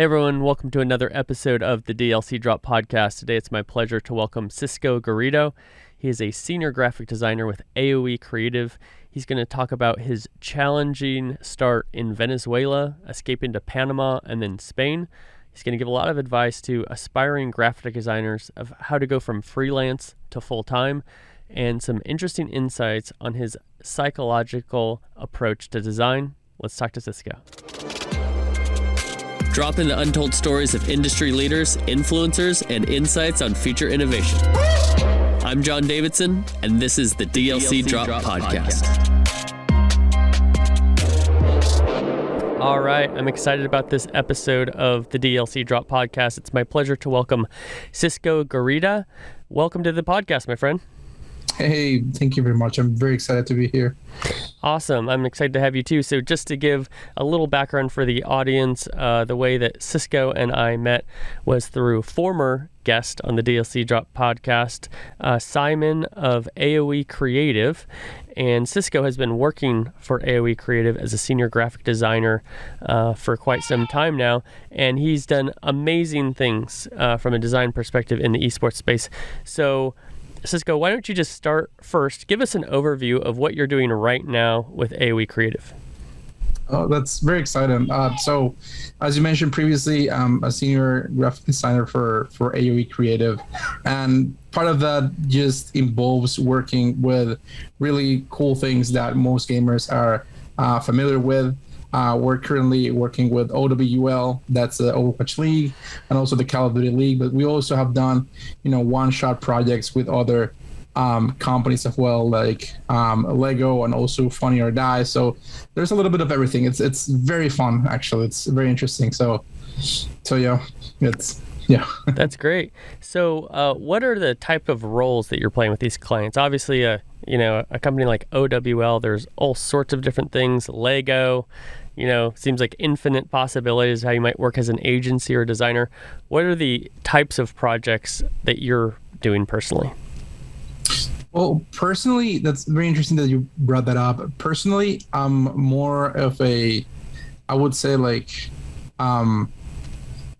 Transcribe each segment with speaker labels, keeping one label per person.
Speaker 1: Hey everyone, welcome to another episode of the DLC Drop Podcast. Today it's my pleasure to welcome Cisco Garrido. He is a senior graphic designer with AOE Creative. He's going to talk about his challenging start in Venezuela, escaping to Panama, and then Spain. He's going to give a lot of advice to aspiring graphic designers of how to go from freelance to full-time, and some interesting insights on his psychological approach to design. Let's talk to Cisco. Drop in the untold stories of industry leaders, influencers, and insights on future innovation. I'm John Davidson, and this is the DLC Drop Podcast. All right, I'm excited about this episode of the DLC Drop Podcast. It's my pleasure to welcome Cisco Garrido. Welcome to the podcast, my friend.
Speaker 2: Hey, thank you very much. I'm very excited to be here.
Speaker 1: Awesome. I'm excited to have you too. So just to give a little background for the audience, the way that Cisco and I met was through former guest on the DLC Drop podcast, Simon of AOE Creative. And Cisco has been working for AOE Creative as a senior graphic designer for quite some time now. And he's done amazing things from a design perspective in the esports space. So Cisco, why don't you just start first? Give us an overview of what you're doing right now with AOE Creative.
Speaker 2: Oh, that's very exciting. So, as you mentioned previously, I'm a senior graphic designer for AOE Creative. And part of that just involves working with really cool things that most gamers are familiar with. We're currently working with OWL, that's the Overwatch League, and also the Call of Duty League. But we also have done, one-shot projects with other companies as well, like Lego and also Funny or Die. So there's a little bit of everything. It's very fun, actually. It's very interesting. So yeah, yeah.
Speaker 1: That's great. So what are the type of roles that you're playing with these clients? Obviously, a company like OWL, there's all sorts of different things. Lego, seems like infinite possibilities how you might work as an agency or designer. What are the types of projects that you're doing personally?
Speaker 2: Well, personally, that's very interesting that you brought that up. Personally, I'm more of I would say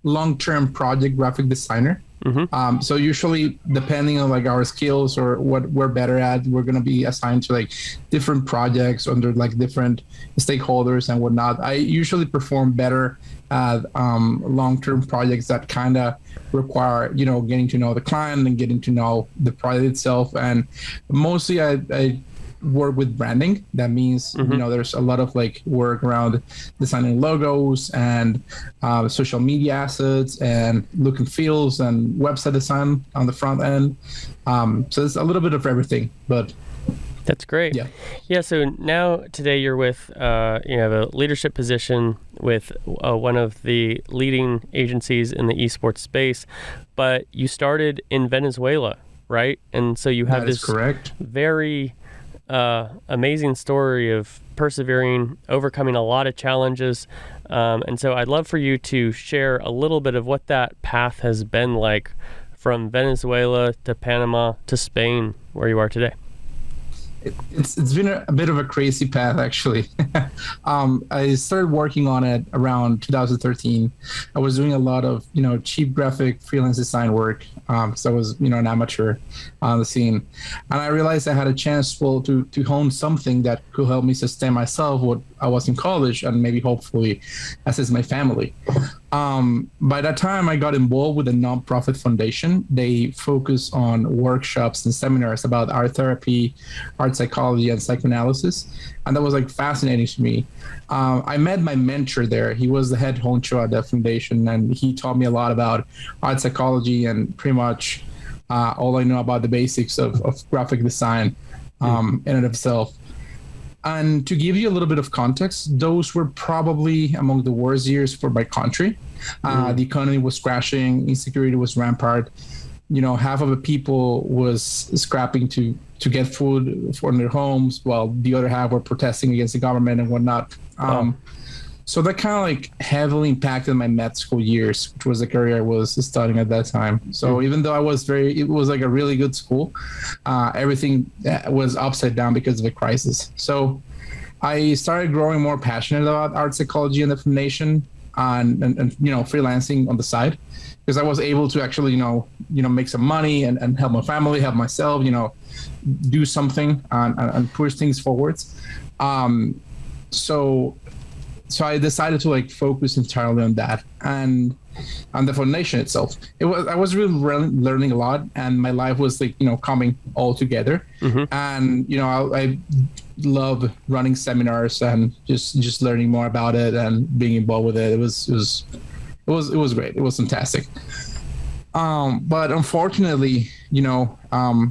Speaker 2: long-term project graphic designer. Mm-hmm. So usually, depending on our skills or what we're better at, we're going to be assigned to different projects under different stakeholders and whatnot. I usually perform better at long-term projects that kind of require getting to know the client and getting to know the product itself. And mostly I work with branding. That means there's a lot of work around designing logos and social media assets and look and feels and website design on the front end. So it's a little bit of everything, but
Speaker 1: that's great. Yeah. So now today you're with you have a leadership position with one of the leading agencies in the esports space, but you started in Venezuela, right? And so you have this
Speaker 2: correct.
Speaker 1: Very amazing story of persevering, overcoming a lot of challenges. And so I'd love for you to share a little bit of what that path has been like from Venezuela to Panama to Spain, where you are today.
Speaker 2: It's been a bit of a crazy path, actually. I started working on it around 2013. I was doing a lot of, cheap graphic freelance design work. So I was, an amateur on the scene. And I realized I had a chance to hone something that could help me sustain myself when I was in college and maybe hopefully assist my family. By that time, I got involved with a nonprofit foundation. They focus on workshops and seminars about art therapy, art psychology, and psychoanalysis. And that was fascinating to me. I met my mentor there. He was the head honcho at that foundation, and he taught me a lot about art psychology and pretty much all I know about the basics of graphic design in and of itself. And to give you a little bit of context, those were probably among the worst years for my country. The economy was crashing, insecurity was rampant. Half of the people was scrapping to get food for their homes, while the other half were protesting against the government and whatnot. So that kind of heavily impacted my med school years, which was the career I was studying at that time. So even though it was a really good school, everything was upside down because of the crisis. So I started growing more passionate about art psychology and the foundation. and freelancing on the side, because I was able to actually make some money and help my family, help myself, do something and push things forwards. So I decided to like focus entirely on that and on the foundation itself. I was really learning a lot, and my life was like coming all together. And I love running seminars and just learning more about it and being involved with it. It was great. It was fantastic. But unfortunately, my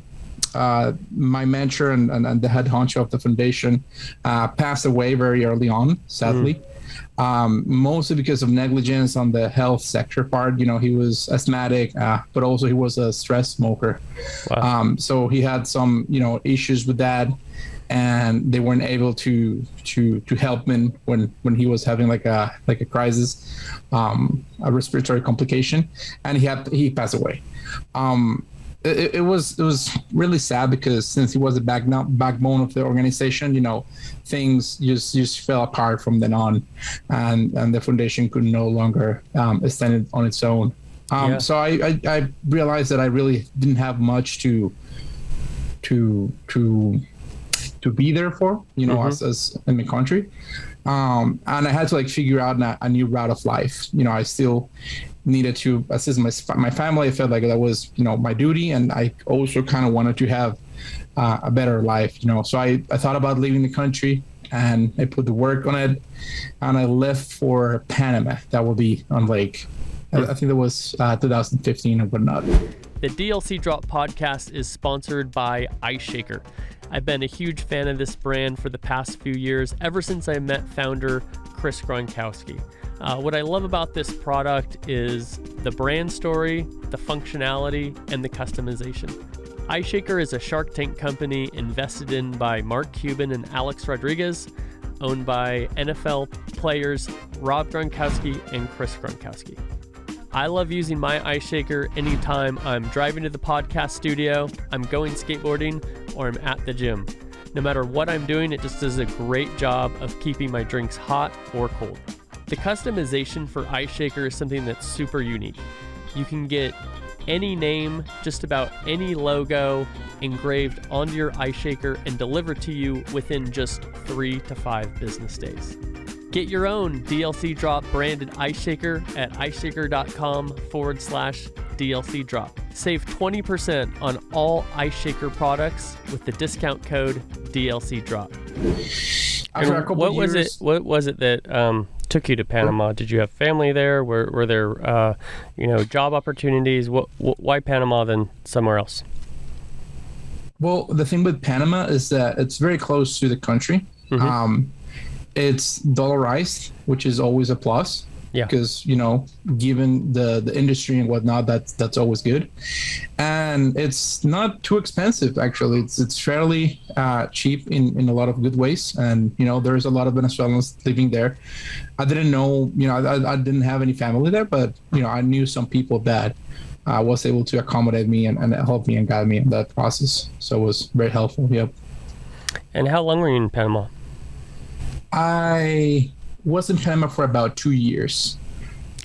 Speaker 2: mentor and the head honcho of the foundation passed away very early on, sadly. Mostly because of negligence on the health sector part. He was asthmatic, but also he was a stress smoker. Wow. So he had some, issues with that, and they weren't able to help him when he was having like a crisis, a respiratory complication, and he passed away. It was really sad, because since he was the backbone of the organization, things just fell apart from then on, and the foundation could no longer stand on its own. So I realized that I really didn't have much to be there for, as in the country, and I had to like figure out a new route of life. I still needed to assist my family. I felt like that was my duty, and I also kind of wanted to have a better life. So I thought about leaving the country, and I put the work on it, and I left for Panama. That will be on like I think that was 2015 or whatnot.
Speaker 1: The DLC Drop podcast is sponsored by iShaker. I've been a huge fan of this brand for the past few years, ever since I met founder Chris Gronkowski. What I love about this product is the brand story, the functionality, and the customization. iShaker is a Shark Tank company invested in by Mark Cuban and Alex Rodriguez, owned by NFL players Rob Gronkowski and Chris Gronkowski. I love using my iShaker anytime I'm driving to the podcast studio, I'm going skateboarding, or I'm at the gym. No matter what I'm doing, it just does a great job of keeping my drinks hot or cold. The customization for iShaker is something that's super unique. You can get any name, just about any logo engraved onto your iShaker and delivered to you within just 3 to 5 business days. Get your own DLC Drop branded iShaker at iShaker.com/DLC Drop. Save 20% on all iShaker products with the discount code DLC Drop. What was it that took you to Panama? Did you have family there? Were there job opportunities? Why Panama than somewhere else?
Speaker 2: Well, the thing with Panama is that it's very close to the country. It's dollarized, which is always a plus. Yeah. Because given the industry and whatnot, that's always good, and it's not too expensive actually. It's fairly cheap in a lot of good ways, and there's a lot of Venezuelans living there. I didn't know, I didn't have any family there, but I knew some people that was able to accommodate me and help me and guide me in that process. So it was very helpful. Yep.
Speaker 1: And how long were you in Panama?
Speaker 2: I was in Panama for about 2 years.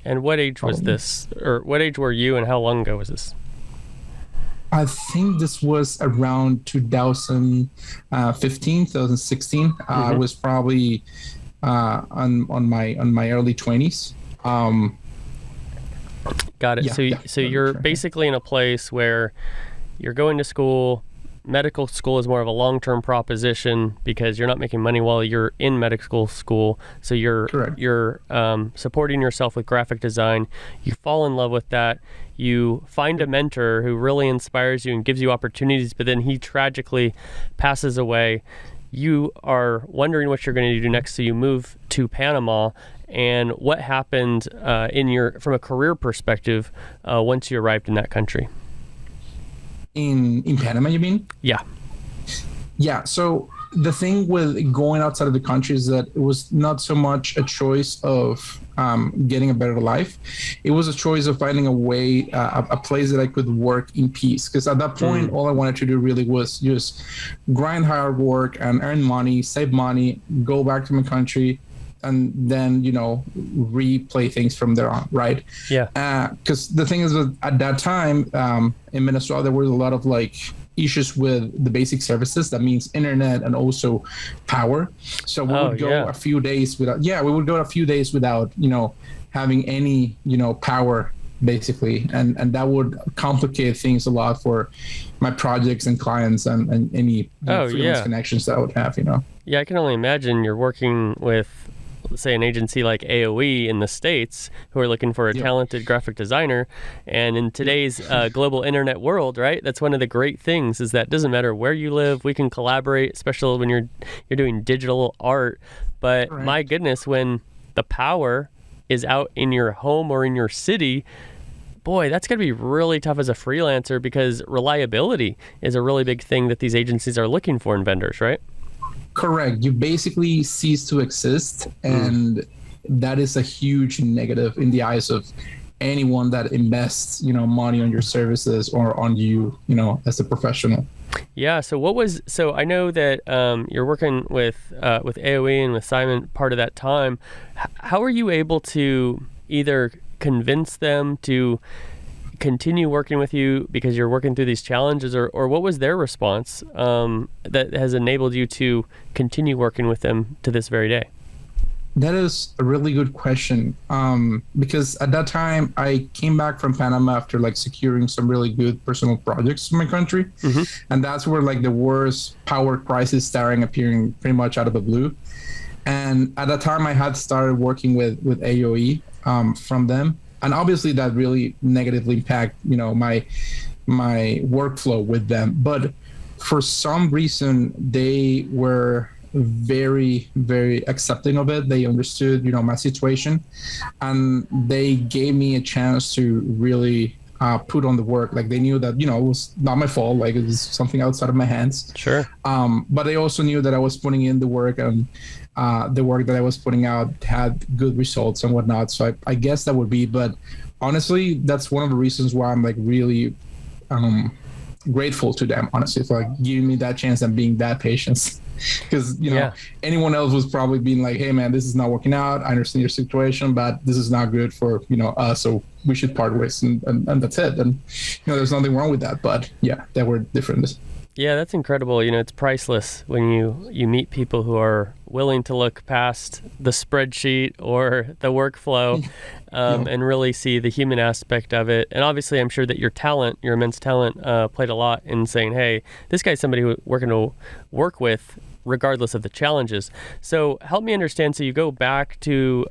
Speaker 1: And what age was this? Or what age were you, and how long ago was this?
Speaker 2: I think this was around 2015, 2016. I was probably on my early 20s.
Speaker 1: Got it. So you're basically in a place where you're going to school. Medical school is more of a long-term proposition because you're not making money while you're in medical school. So you're supporting yourself with graphic design. You fall in love with that. You find a mentor who really inspires you and gives you opportunities, but then he tragically passes away. You are wondering what you're going to do next, so you move to Panama. And what happened from a career perspective once you arrived in that country?
Speaker 2: In Panama, you mean?
Speaker 1: Yeah.
Speaker 2: So the thing with going outside of the country is that it was not so much a choice of getting a better life. It was a choice of finding a way, a place that I could work in peace. Because at that point, all I wanted to do really was just grind hard work and earn money, save money, go back to my country, then replay things from there on, right?
Speaker 1: Yeah.
Speaker 2: Because the thing is that at that time in Venezuela, there were a lot of like issues with the basic services. That means internet and also power. So we would go a few days without. Yeah, we would go a few days without having any power, basically, and that would complicate things a lot for my projects and clients and any freelance connections that I would have.
Speaker 1: Yeah, I can only imagine you're working with, let's say, an agency like AOE in the States who are looking for a talented graphic designer. And in today's global internet world, right, that's one of the great things is that it doesn't matter where you live, we can collaborate, especially when you're doing digital art. But my goodness, when the power is out in your home or in your city, boy, that's going to be really tough as a freelancer, because reliability is a really big thing that these agencies are looking for in vendors, right?
Speaker 2: Correct. You basically cease to exist, and that is a huge negative in the eyes of anyone that invests, money on your services or on you, as a professional.
Speaker 1: Yeah. So I know that you're working with AOE and with Simon part of that time. How are you able to either convince them to continue working with you because you're working through these challenges, or what was their response that has enabled you to continue working with them to this very day?
Speaker 2: That is a really good question, because at that time I came back from Panama after like securing some really good personal projects in my country, and that's where like the worst power crisis started appearing pretty much out of the blue. And at that time I had started working with AOE from them, and obviously that really negatively impacted my workflow with them. But for some reason they were very, very accepting of it. They understood my situation, and they gave me a chance to really put on the work. Like they knew that it was not my fault, like it was something outside of my hands.
Speaker 1: Sure.
Speaker 2: But they also knew that I was putting in the work, and the work that I was putting out had good results and whatnot. So I guess that would be, but honestly, that's one of the reasons why I'm like really grateful to them, honestly, for like giving me that chance and being that patient. Because anyone else was probably being like, hey man, this is not working out, I understand your situation, but this is not good for us, so we should part ways, and that's it. And there's nothing wrong with that, but they were different.
Speaker 1: Yeah, that's incredible. It's priceless when you meet people who are willing to look past the spreadsheet or the workflow and really see the human aspect of it. And obviously, I'm sure that your immense talent played a lot in saying, hey, this guy's somebody who we're going to work with regardless of the challenges. So help me understand. So you go back to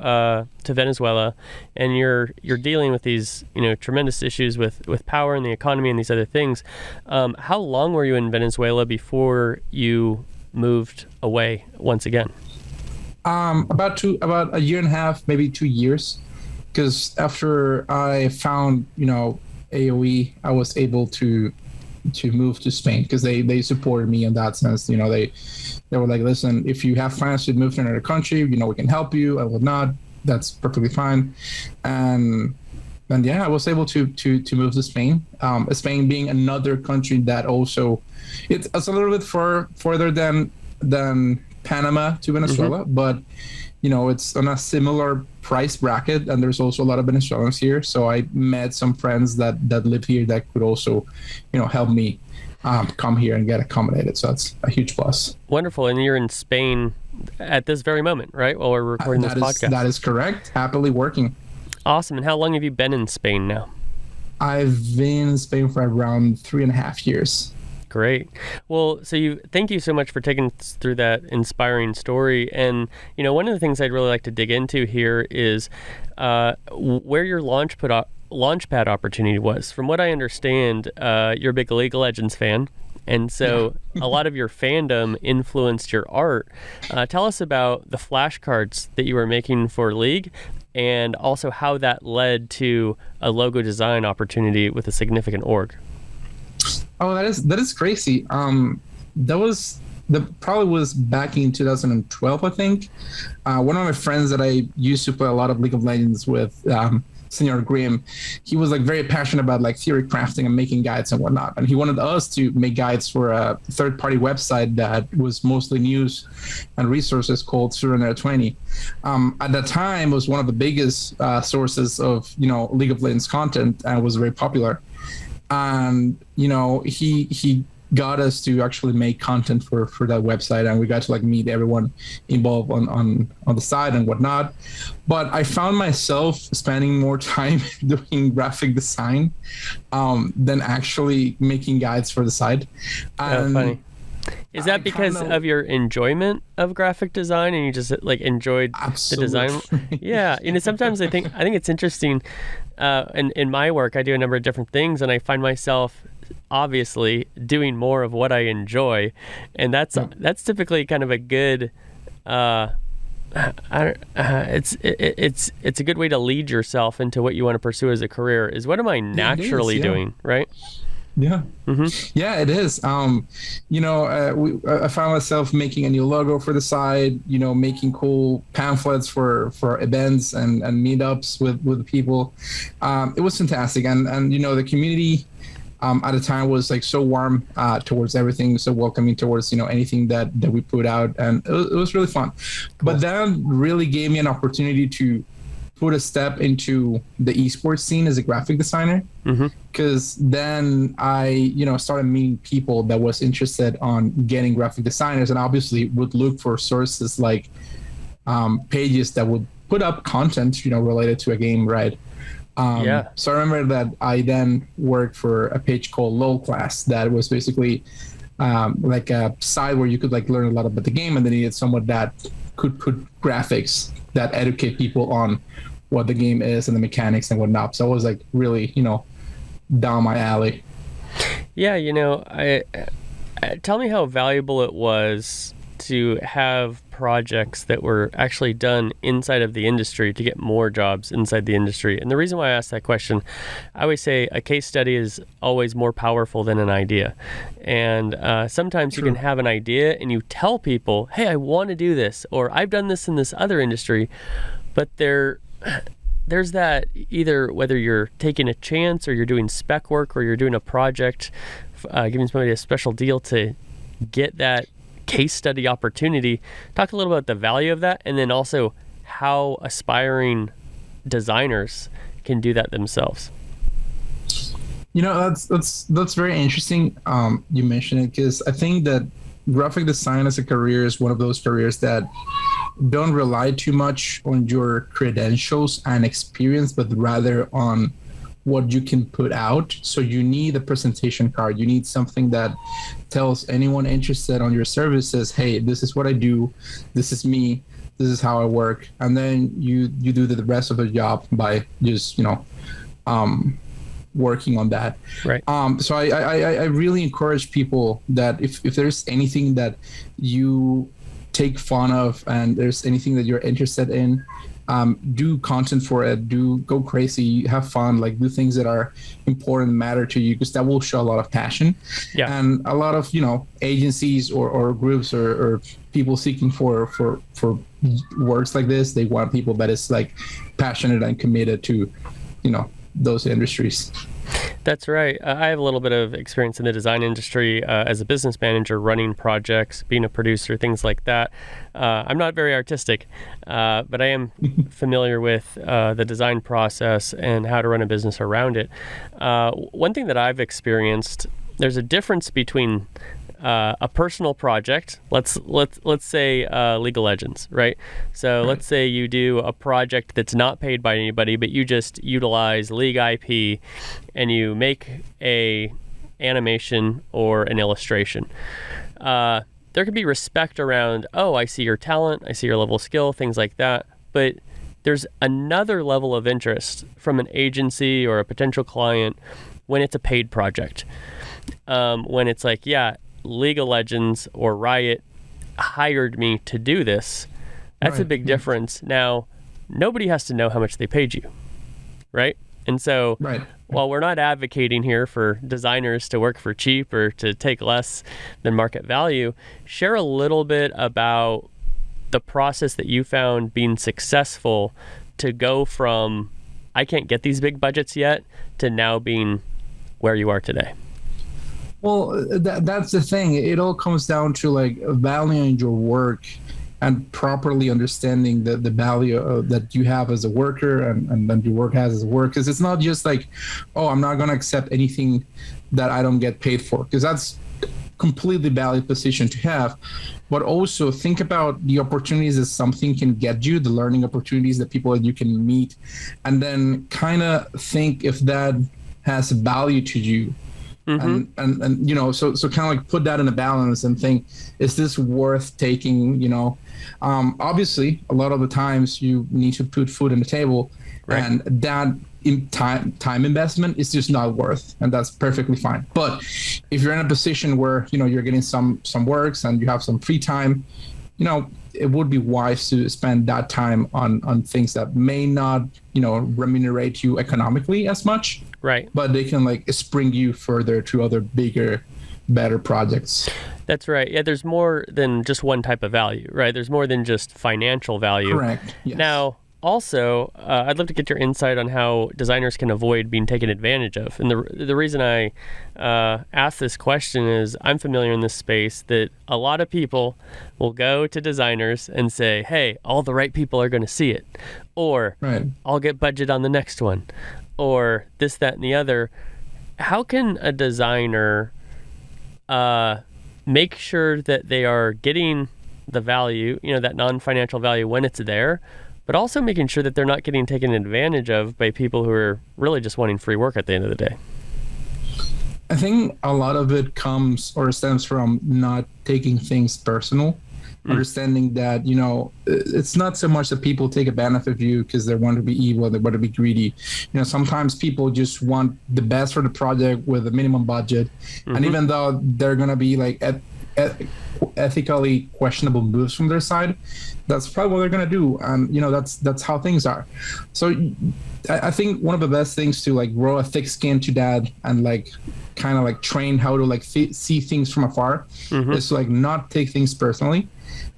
Speaker 1: Venezuela, and you're dealing with these tremendous issues with power and the economy and these other things. How long were you in Venezuela before you moved away once again?
Speaker 2: About a year and a half, maybe 2 years, because after I found AOE, I was able to move to Spain, because they supported me in that sense. They were like, listen, if you have plans to move to another country, we can help you and whatnot. That's perfectly fine. And I was able to move to Spain. Spain being another country that also it's a little bit further than Panama to Venezuela, but it's on a similar price bracket, and there's also a lot of Venezuelans here. So I met some friends that live here that could also help me come here and get accommodated. So that's a huge plus.
Speaker 1: Wonderful. And you're in Spain at this very moment, right? While we're recording this podcast.
Speaker 2: That is correct. Happily working.
Speaker 1: Awesome. And how long have you been in Spain now?
Speaker 2: I've been in Spain for around 3.5 years.
Speaker 1: Great. Well, so thank you so much for taking us through that inspiring story. And, one of the things I'd really like to dig into here is where your Launchpad opportunity was. From what I understand, you're a big League of Legends fan, and so a lot of your fandom influenced your art. Tell us about the flashcards that you were making for League, and also how that led to a logo design opportunity with a significant org.
Speaker 2: Oh, that is crazy. That probably was back in 2012, I think. One of my friends that I used to play a lot of League of Legends with Senior Grimm, he was like very passionate about like theory crafting and making guides and whatnot. And he wanted us to make guides for a third-party website that was mostly news and resources called Surrender 20. At that time, it was one of the biggest sources of, League of Legends content, and was very popular. And, he got us to actually make content for that website, and we got to like meet everyone involved on the side and whatnot. But I found myself spending more time doing graphic design than actually making guides for the site. And
Speaker 1: funny. Is that because of your enjoyment of graphic design, and you just like enjoyed
Speaker 2: Absolutely.
Speaker 1: the design? Yeah, sometimes I think it's interesting. In my work, I do a number of different things, and I find myself obviously doing more of what I enjoy, and that's typically kind of a good. It's a good way to lead yourself into what you want to pursue as a career. Is what am I naturally doing, right?
Speaker 2: Yeah.
Speaker 1: Mm-hmm.
Speaker 2: Yeah, it is. I found myself making a new logo for the site, making cool pamphlets for events and meetups with people. It was fantastic. And the community at the time was like so warm towards everything, so welcoming towards, anything that we put out. And it was really fun. Cool. But that really gave me an opportunity to put a step into the esports scene as a graphic designer, because then I started meeting people that was interested on getting graphic designers, and obviously would look for sources like pages that would put up content related to a game, right? So I remember that I then worked for a page called LOL Class that was basically like a site where you could like learn a lot about the game, and they needed someone that could put graphics that educate people on what the game is and the mechanics and whatnot. So it was like really, down my alley.
Speaker 1: Yeah, tell me how valuable it was to have projects that were actually done inside of the industry to get more jobs inside the industry. And the reason why I asked that question, I always say a case study is always more powerful than an idea. And sometimes
Speaker 2: True.
Speaker 1: You can have an idea and you tell people, hey, I want to do this, or I've done this in this other industry, but there's that either whether you're taking a chance or you're doing spec work or you're doing a project, giving somebody a special deal to get that case study opportunity. Talk a little about the value of that, and then also how aspiring designers can do that themselves.
Speaker 2: That's very interesting. You mentioned it, because I think that graphic design as a career is one of those careers that don't rely too much on your credentials and experience, but rather on what you can put out. So you need a presentation card. You need something that tells anyone interested on your services, hey, this is what I do, this is me, this is how I work. And then you do the rest of the job by just, working on that.
Speaker 1: Right.
Speaker 2: So I really encourage people that if there's anything that you take fun of and there's anything that you're interested in, do content for it, do go crazy, have fun, like do things that are important and matter to you, because that will show a lot of passion.
Speaker 1: Yeah.
Speaker 2: And a lot of agencies or groups or people seeking for works like this, they want people that is like passionate and committed to those industries.
Speaker 1: That's right. I have a little bit of experience in the design industry as a business manager, running projects, being a producer, things like that. I'm not very artistic, but I am familiar with the design process and how to run a business around it. One thing that I've experienced, there's a difference between a personal project. Let's say League of Legends, right? So let's say you do a project that's not paid by anybody, but you just utilize League IP and you make a animation or an illustration. There could be respect around, oh, I see your talent, I see your level of skill, things like that. But there's another level of interest from an agency or a potential client when it's a paid project. When it's like, yeah, League of Legends or Riot hired me to do this. That's a big difference. Now, nobody has to know how much they paid you, right? And so while we're not advocating here for designers to work for cheap or to take less than market value, share a little bit about the process that you found being successful to go from I can't get these big budgets yet, to now being where you are today?
Speaker 2: Well, that's the thing. It all comes down to like valuing your work and properly understanding the value that you have as a worker and that your work has as a worker. Because it's not just like, oh, I'm not going to accept anything that I don't get paid for, because that's completely valid position to have. But also think about the opportunities that something can get you, the learning opportunities, that people that you can meet, and then kind of think if that has value to you. And you know, so kind of like put that in a balance and think, is this worth taking? You know, obviously a lot of the times you need to put food on the table, and that in time investment is just not worth, and that's perfectly fine. But if you're in a position where, you know, you're getting some works and you have some free time, you know, it would be wise to spend that time on things that may not, you know, remunerate you economically as much.
Speaker 1: Right.
Speaker 2: But they can like spring you further to other bigger, better projects.
Speaker 1: That's right. Yeah, there's more than just one type of value, right? There's more than just financial value.
Speaker 2: Correct. Yes.
Speaker 1: Now, also, I'd love to get your insight on how designers can avoid being taken advantage of. And the reason I ask this question is I'm familiar in this space that a lot of people will go to designers and say, hey, all the right people are going to see it. Or I'll get budget on the next one. Or this, that, and the other. How can a designer make sure that they are getting the value, you know, that non-financial value when it's there, but also making sure that they're not getting taken advantage of by people who are really just wanting free work at the end of the day?
Speaker 2: I think a lot of it comes or stems from not taking things personal. Understanding that, you know, it's not so much that people take advantage of you because they want to be evil, they want to be greedy. You know, sometimes people just want the best for the project with a minimum budget. And even though they're going to be like ethically questionable moves from their side, that's probably what they're going to do. And, you know, that's how things are. So I think one of the best things to like grow a thick skin to that and like kind of like train how to like see things from afar is to like not take things personally.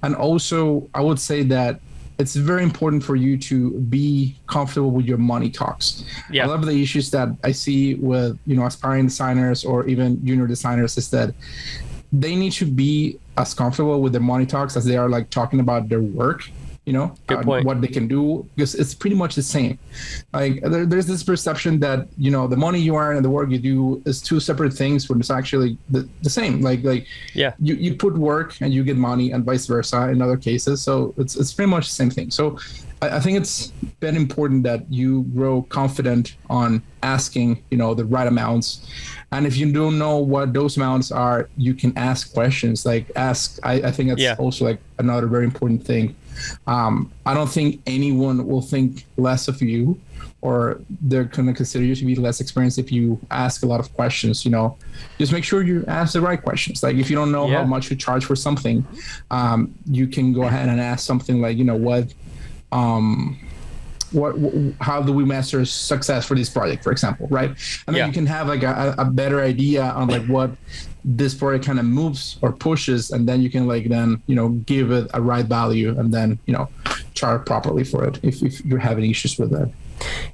Speaker 2: And also, I would say that it's very important for you to be comfortable with your money talks. A lot of the issues that I see with, you know, aspiring designers or even junior designers is that they need to be as comfortable with their money talks as they are like talking about their work, you know, what they can do, because it's pretty much the same. Like there's this perception that, you know, the money you earn and the work you do is two separate things when it's actually the same. Like you put work and you get money and vice versa in other cases. So it's pretty much the same thing. So I think it's been important that you grow confident on asking, you know, the right amounts. And if you don't know what those amounts are, you can ask questions. Like I think that's also like another very important thing. I don't think anyone will think less of you, or they're going to consider you to be less experienced if you ask a lot of questions. You know, just make sure you ask the right questions. Like if you don't know how much you charge for something, you can go ahead and ask something like, you know, how do we measure success for this project, for example, right? And then you can have like a better idea on like what this project kind of moves or pushes, and then you can like then, you know, give it a right value and then, you know, charge properly for it if you're having issues with that.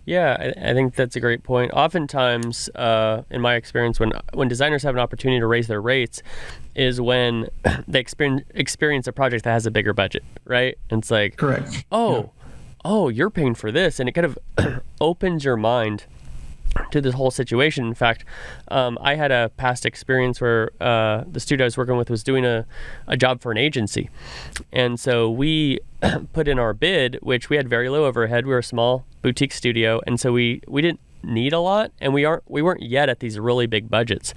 Speaker 1: Yeah, I think that's a great point. Oftentimes, in my experience, when designers have an opportunity to raise their rates is when they experience a project that has a bigger budget, right? And it's like,
Speaker 2: correct.
Speaker 1: Oh, you're paying for this. And it kind of opens your mind to this whole situation. In fact, I had a past experience where the studio I was working with was doing a job for an agency. And so we put in our bid, which we had very low overhead. We were a small boutique studio. And so we didn't need a lot, and we weren't yet at these really big budgets.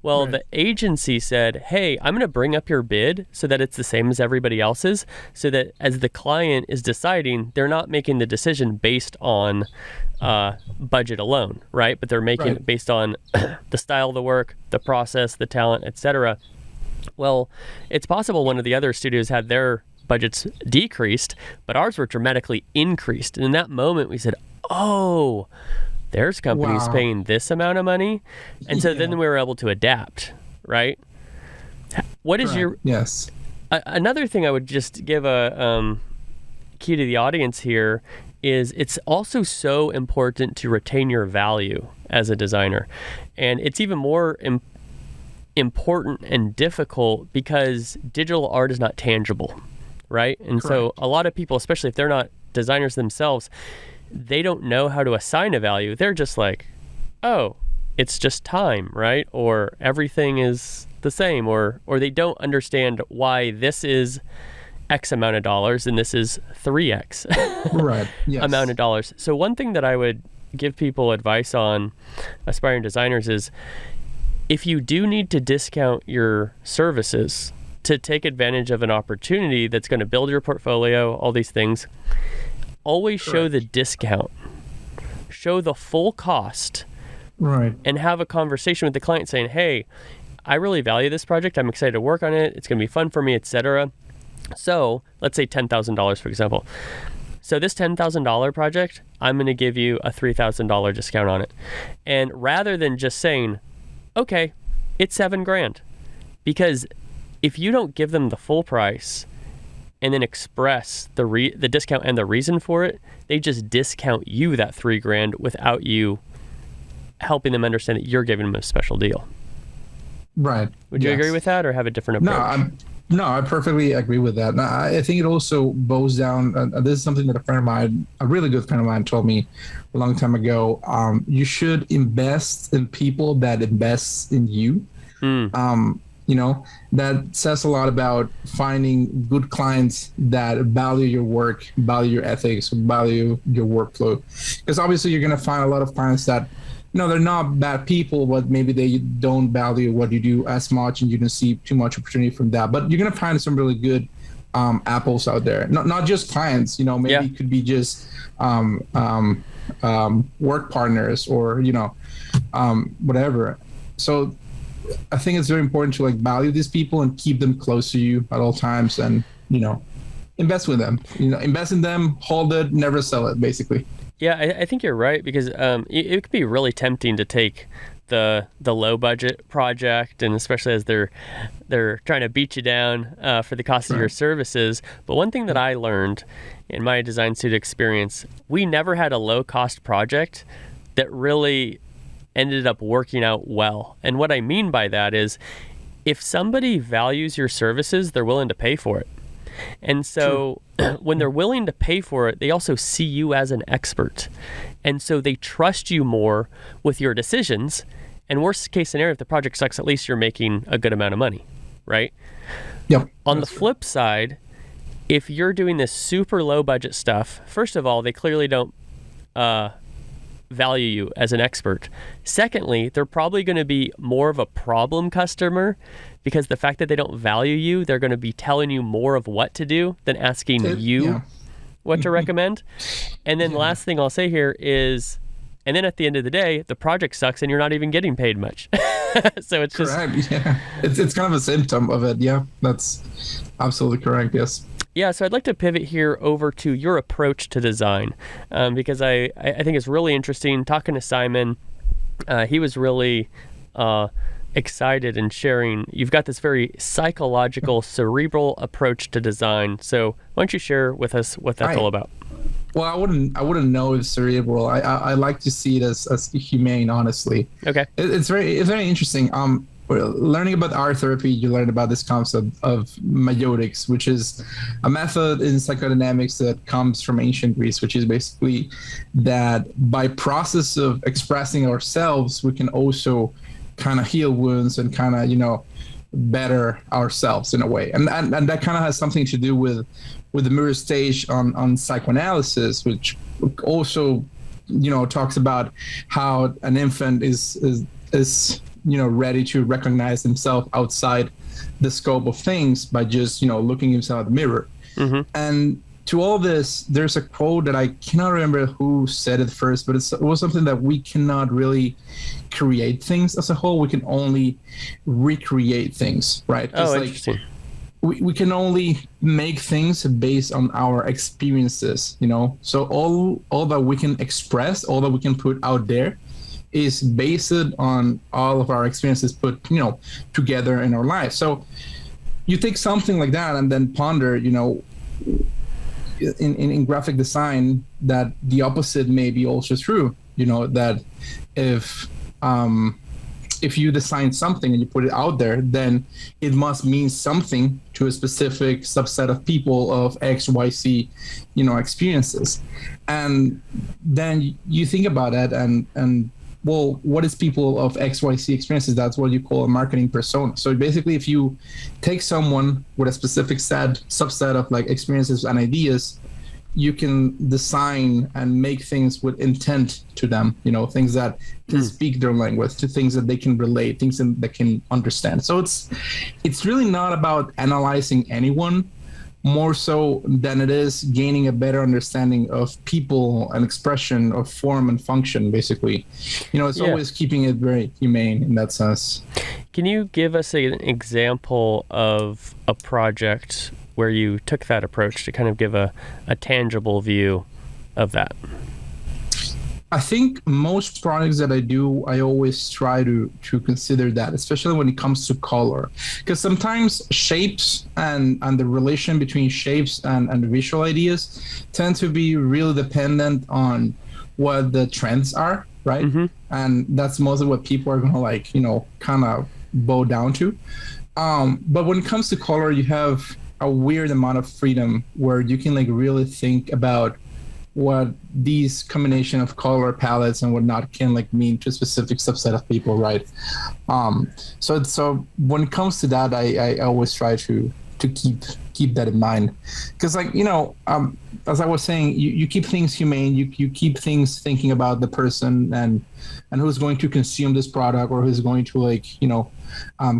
Speaker 1: Well, the agency said, hey, I'm going to bring up your bid so that it's the same as everybody else's, so that as the client is deciding, they're not making the decision based on budget alone, right? But they're making it based on the style of the work, the process, the talent, etc. Well, it's possible one of the other studios had their budgets decreased, but ours were dramatically increased. And in that moment, we said, oh, there's companies paying this amount of money. And so then we were able to adapt, right? What is your...
Speaker 2: Yes.
Speaker 1: Another thing I would just give a key to the audience here is it's also so important to retain your value as a designer. And it's even more important and difficult because digital art is not tangible, right? And so a lot of people, especially if they're not designers themselves, they don't know how to assign a value. They're just like, oh, it's just time, right? Or everything is the same, or they don't understand why this is X amount of dollars and this is 3X
Speaker 2: right. Yes.
Speaker 1: amount of dollars. So one thing that I would give people advice on, aspiring designers, is if you do need to discount your services to take advantage of an opportunity that's going to build your portfolio, all these things, always show the discount, show the full cost,
Speaker 2: right, and
Speaker 1: have a conversation with the client saying, hey, I really value this project. I'm excited to work on it. It's going to be fun for me, etc. So let's say $10,000, for example. So this $10,000 project, I'm going to give you a $3,000 discount on it. And rather than just saying, okay, it's $7,000, because if you don't give them the full price and then express the discount and the reason for it, they just discount you that $3,000 without you helping them understand that you're giving them a special deal.
Speaker 2: Right.
Speaker 1: Would you agree with that, or have a different approach?
Speaker 2: No, I perfectly agree with that. And I think it also boils down, this is something that a really good friend of mine told me a long time ago. You should invest in people that invest in you. That says a lot about finding good clients that value your work, value your ethics, value your workflow. Because obviously you're going to find a lot of clients that, they're not bad people, but maybe they don't value what you do as much, and you don't see too much opportunity from that. But you're going to find some really good apples out there. Not just clients, maybe it could be just work partners or, whatever. So I think it's very important to value these people and keep them close to you at all times, and, invest with them, invest in them, hold it, never sell it, basically.
Speaker 1: Yeah, I think you're right, because it could be really tempting to take the low budget project, and especially as they're trying to beat you down for the cost of your services. But one thing that I learned in my design studio experience, we never had a low cost project that really ended up working out well. And what I mean by that is, if somebody values your services, they're willing to pay for it. And so when they're willing to pay for it, they also see you as an expert. And so they trust you more with your decisions. And worst case scenario, if the project sucks, at least you're making a good amount of money, right?
Speaker 2: Yep.
Speaker 1: On the flip side, if you're doing this super low budget stuff, first of all, they clearly don't value you as an expert. Secondly, they're probably going to be more of a problem customer, because the fact that they don't value you, they're going to be telling you more of what to do than asking you what to recommend. And then last thing I'll say here is, and then at the end of the day, the project sucks and you're not even getting paid much. So it's
Speaker 2: correct. It's kind of a symptom of it. Yeah, that's absolutely correct. Yes.
Speaker 1: Yeah, so I'd like to pivot here over to your approach to design, because I think it's really interesting. Talking to Simon, he was really excited and sharing. You've got this very psychological, cerebral approach to design. So why don't you share with us what that's all about?
Speaker 2: Well, I wouldn't know if cerebral. I like to see it as humane, honestly.
Speaker 1: Okay.
Speaker 2: It's very interesting. Learning about art therapy, you learn about this concept of meiotics, which is a method in psychodynamics that comes from ancient Greece, which is basically that by process of expressing ourselves, we can also kind of heal wounds and kind of, better ourselves in a way. And that kind of has something to do with the mirror stage on psychoanalysis, which also, talks about how an infant is ready to recognize himself outside the scope of things by just, looking himself at the mirror. Mm-hmm. And to all this, there's a quote that I cannot remember who said it first, but it was something that we cannot really create things as a whole. We can only recreate things, right?
Speaker 1: Oh, interesting.
Speaker 2: We can only make things based on our experiences, So all that we can express, all that we can put out there is based on all of our experiences put, together in our lives. So you take something like that and then ponder, in graphic design, that the opposite may be also true. That if you design something and you put it out there, then it must mean something to a specific subset of people of X, Y, Z, experiences. And then you think about that and well, what is people of X, Y, Z experiences? That's what you call a marketing persona. So basically, if you take someone with a specific subset of like experiences and ideas, you can design and make things with intent to them, things that can speak their language, to things that they can relate, things that they can understand. So it's really not about analyzing anyone more so than it is gaining a better understanding of people and expression of form and function, basically. It's always keeping it very humane in that sense.
Speaker 1: Can you give us an example of a project where you took that approach to kind of give a tangible view of that?
Speaker 2: I think most projects that I do, I always try to consider that, especially when it comes to color, because sometimes shapes and the relation between shapes and the visual ideas tend to be really dependent on what the trends are, right? Mm-hmm. And that's mostly what people are gonna kind of bow down to. But when it comes to color, you have a weird amount of freedom where you can really think about what these combination of color palettes and whatnot can mean to a specific subset of people, right? So when it comes to that, I always try to keep that in mind, because as I was saying, you keep things humane, you keep things thinking about the person and who's going to consume this product or who's going to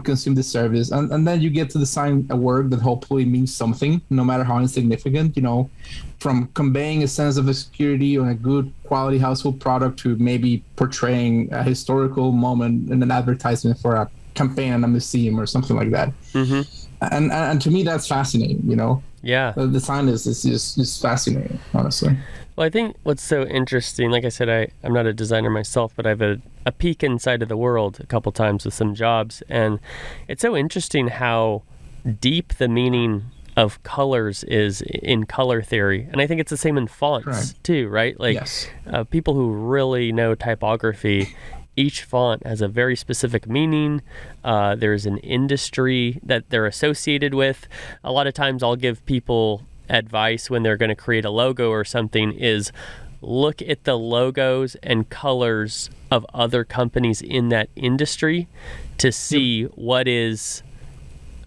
Speaker 2: consume this service, and then you get to design a work that hopefully means something, no matter how insignificant, from conveying a sense of security on a good quality household product to maybe portraying a historical moment in an advertisement for a campaign in a museum or something like that. Mm-hmm. And to me, that's fascinating.
Speaker 1: Yeah,
Speaker 2: the design is fascinating, honestly.
Speaker 1: Well, I think what's so interesting, like I said, I'm not a designer myself, but I've had a peek inside of the world a couple times with some jobs, and it's so interesting how deep the meaning of colors is in color theory. And I think it's the same in fonts too, right? Yes. People who really know typography, each font has a very specific meaning. There's an industry that they're associated with. A lot of times I'll give people advice when they're going to create a logo or something is look at the logos and colors of other companies in that industry to see what is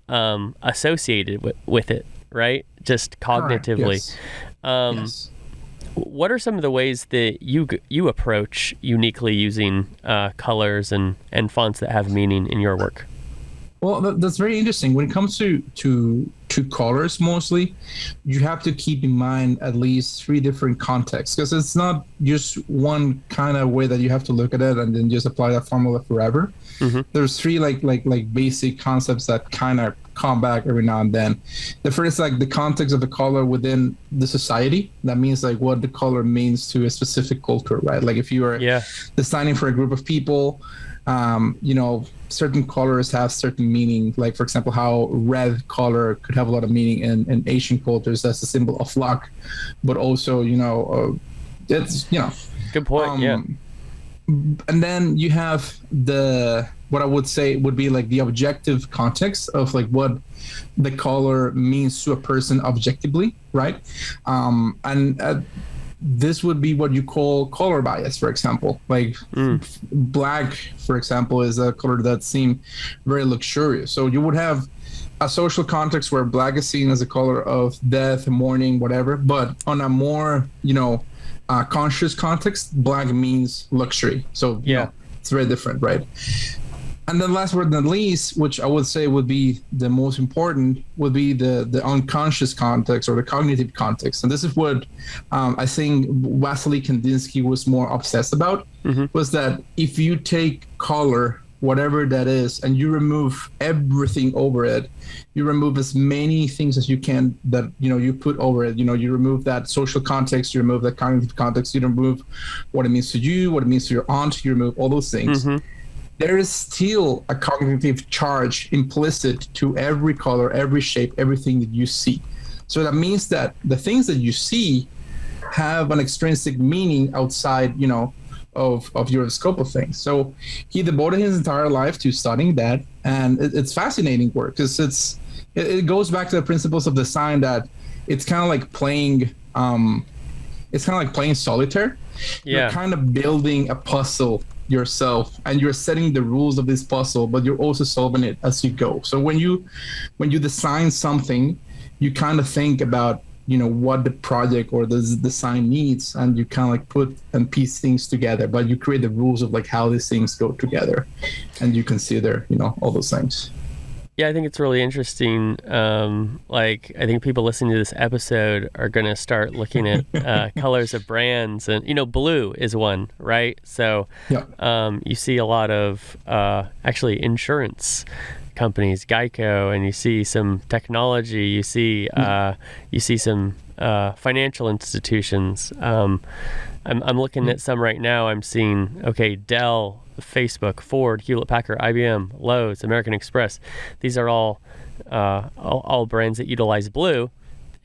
Speaker 1: associated with it, right? Just cognitively.
Speaker 2: Yes. Yes.
Speaker 1: What are some of the ways that you approach uniquely using colors and fonts that have meaning in your work?
Speaker 2: Well, that's very interesting. When it comes to colors, mostly, you have to keep in mind at least 3 different contexts, because it's not just one kind of way that you have to look at it and then just apply that formula forever. Mm-hmm. There's 3 like basic concepts that kind of come back every now and then. The first, the context of the color within the society. That means what the color means to a specific culture, right? Like if you are designing for a group of people, certain colors have certain meaning. Like, for example, how red color could have a lot of meaning in Asian cultures as a symbol of luck, but also, it's,
Speaker 1: Good point,
Speaker 2: And then you have what I would say would be the objective context of what the color means to a person objectively, right? This would be what you call color bias, for example. Black, for example, is a color that seems very luxurious. So you would have a social context where black is seen as a color of death, mourning, whatever. But on a more, conscious context, black means luxury. So it's very different, right? And then last but not least, which I would say would be the most important, would be the unconscious context or the cognitive context. And this is what I think Wassily Kandinsky was more obsessed about, was that if you take color, whatever that is, and you remove everything over it, you remove as many things as you can that, you put over it. You remove that social context, you remove that cognitive context, you remove what it means to you, what it means to your aunt, you remove all those things. Mm-hmm. There is still a cognitive charge implicit to every color, every shape, everything that you see. So that means that the things that you see have an extrinsic meaning outside, of your scope of things. So he devoted his entire life to studying that, and it's fascinating work because it goes back to the principles of design that it's kind of like playing solitaire.
Speaker 1: Yeah.
Speaker 2: You're kind of building a puzzle yourself, and you're setting the rules of this puzzle, but you're also solving it as you go. So when you design something, you kind of think about what the project or the design needs, and you kind of like put and piece things together, but you create the rules of like how these things go together, and you consider all those things.
Speaker 1: Yeah, I think it's really interesting. I think people listening to this episode are going to start looking at colors of brands, and blue is one, right? So you see a lot of actually insurance companies, Geico, and you see some technology, you see some financial institutions. I'm looking at some right now. I'm seeing Dell, Facebook, Ford, Hewlett-Packard, IBM, Lowe's, American Express. These are all brands that utilize blue,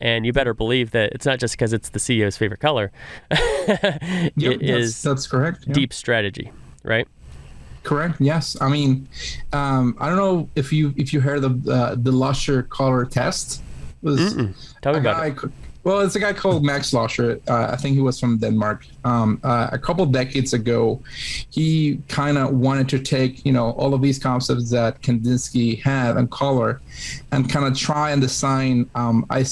Speaker 1: and you better believe that it's not just because it's the CEO's favorite color.
Speaker 2: That's correct. Yeah.
Speaker 1: Deep strategy, right?
Speaker 2: Correct. Yes. I mean, I don't know if you heard of the Lusher color test.
Speaker 1: Tell me about it.
Speaker 2: Well, it's a guy called Max Lusher. I think he was from Denmark. A couple decades ago, he kind of wanted to take, all of these concepts that Kandinsky had on color and kind of try and design a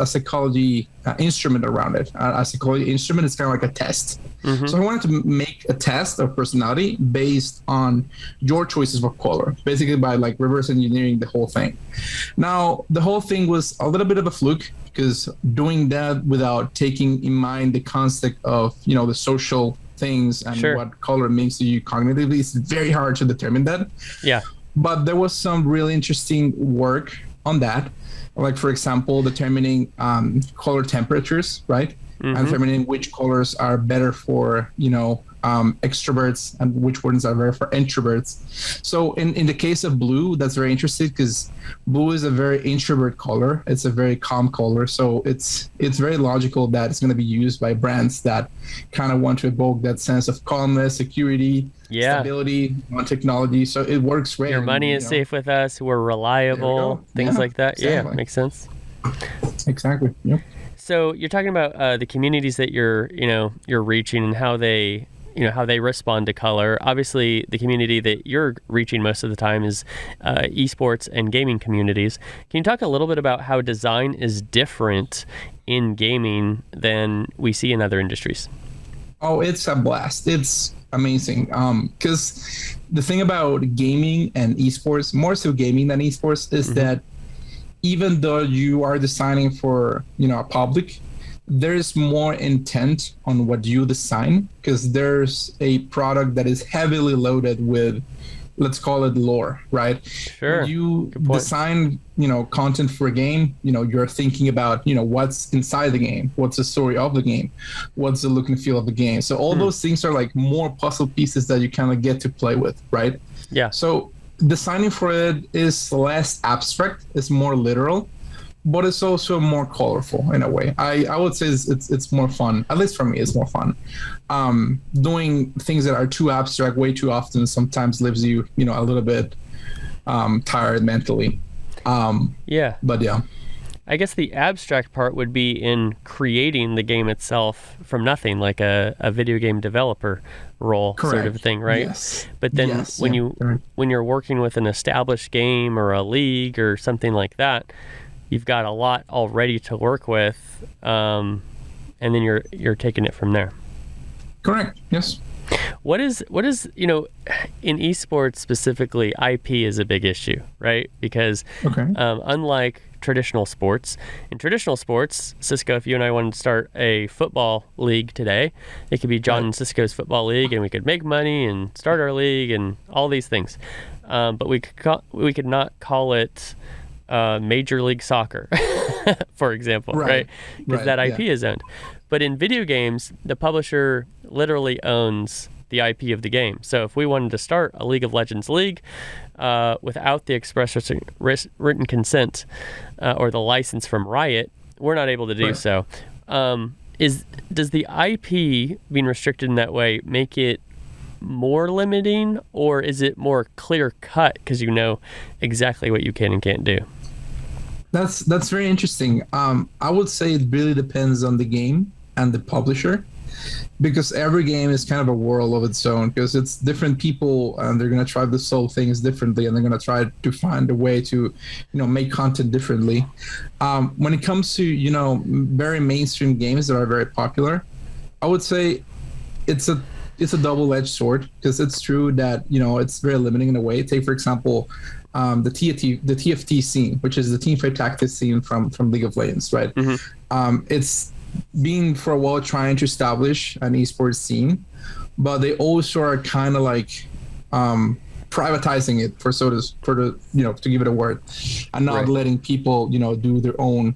Speaker 2: psychology instrument around it. A psychology instrument is kind of like a test. Mm-hmm. So I wanted to make a test of personality based on your choices for color, basically by like reverse engineering the whole thing. Now, the whole thing was a little bit of a fluke, because doing that without taking in mind the concept of, the social things and what color means to you cognitively, is very hard to determine that.
Speaker 1: Yeah.
Speaker 2: But there was some really interesting work on that. Like, for example, determining color temperatures, right? Mm-hmm. And determining which colors are better for, extroverts and which ones are better for introverts. So in the case of blue, that's very interesting because blue is a very introvert color. It's a very calm color. So it's very logical that it's going to be used by brands that kind of want to evoke that sense of calmness, security, stability on technology. So it works great.
Speaker 1: Your money is safe with us. We're reliable. Things like that. Exactly. Yeah, makes sense.
Speaker 2: Exactly. Yep.
Speaker 1: So you're talking about the communities that you're reaching and how they respond to color. Obviously, the community that you're reaching most of the time is esports and gaming communities. Can you talk a little bit about how design is different in gaming than we see in other industries?
Speaker 2: Oh, it's a blast. It's amazing. Because the thing about gaming and esports, more so gaming than esports, is that even though you are designing for, a public, there's more intent on what you design, because there's a product that is heavily loaded with, let's call it lore, right?
Speaker 1: Sure.
Speaker 2: When you design, content for a game, you're thinking about, what's inside the game, what's the story of the game, what's the look and feel of the game. So all those things are like more puzzle pieces that you kind of get to play with, right?
Speaker 1: Yeah.
Speaker 2: So designing for it is less abstract, it's more literal, but it's also more colorful in a way. I would say it's more fun. At least for me, it's more fun. Doing things that are too abstract way too often sometimes leaves you, a little bit tired mentally. But yeah.
Speaker 1: I guess the abstract part would be in creating the game itself from nothing, like a video game developer role. Correct. Sort of thing, right?
Speaker 2: Yes.
Speaker 1: But then when you're working with an established game or a league or something like that, you've got a lot already to work with, and then you're taking it from there.
Speaker 2: Correct. Yes.
Speaker 1: What is in esports specifically, IP is a big issue, right? Because unlike traditional sports, in traditional sports, Cisco, if you and I wanted to start a football league today, it could be John and Cisco's football league, and we could make money and start our league and all these things. But we could not call it Major League Soccer, for example, right? Because that IP is owned. But in video games, the publisher literally owns the IP of the game. So if we wanted to start a League of Legends league without the express written consent or the license from Riot, we're not able to do so. Does the IP being restricted in that way make it more limiting, or is it more clear cut because you know exactly what you can and can't do?
Speaker 2: That's very interesting. I would say it really depends on the game and the publisher, because every game is kind of a world of its own, because it's different people and they're going to try to solve things differently, and they're going to try to find a way to make content differently. When it comes to very mainstream games that are very popular, I would say it's a double-edged sword, because it's true that it's very limiting in a way. Take for example the TFT scene, which is the teamfight tactics scene from League of Legends, right? It's been for a while trying to establish an esports scene, but they also are kind of like privatizing it to give it a word, and not letting people do their own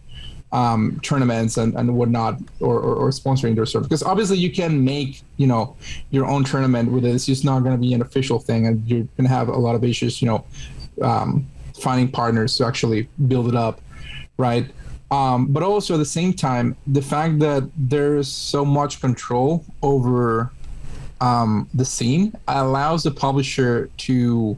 Speaker 2: tournaments and whatnot, or sponsoring their stuff. Because obviously you can make your own tournament with it. It's just not going to be an official thing, and you're going to have a lot of issues finding partners to actually build it up, right? But also at the same time, the fact that there's so much control over the scene allows the publisher to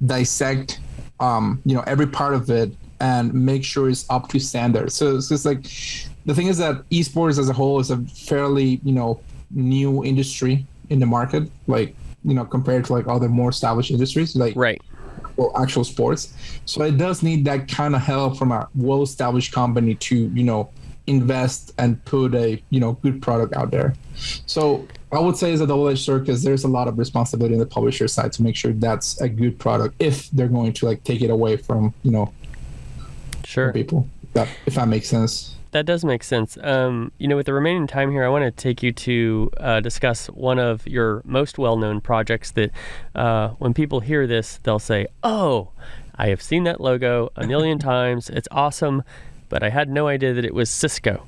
Speaker 2: dissect every part of it and make sure it's up to standard. So it's just like, the thing is that esports as a whole is a fairly new industry in the market, like compared to like other more established industries, like actual sports. So it does need that kind of help from a well-established company to invest and put a good product out there. So I would say it's a double-edged sword, because there's a lot of responsibility on the publisher side to make sure that's a good product if they're going to like take it away from people. If that makes sense.
Speaker 1: That does make sense. With the remaining time here, I want to take you to discuss one of your most well-known projects that when people hear this, they'll say, "Oh, I have seen that logo a million times. It's awesome, but I had no idea that it was Cisco,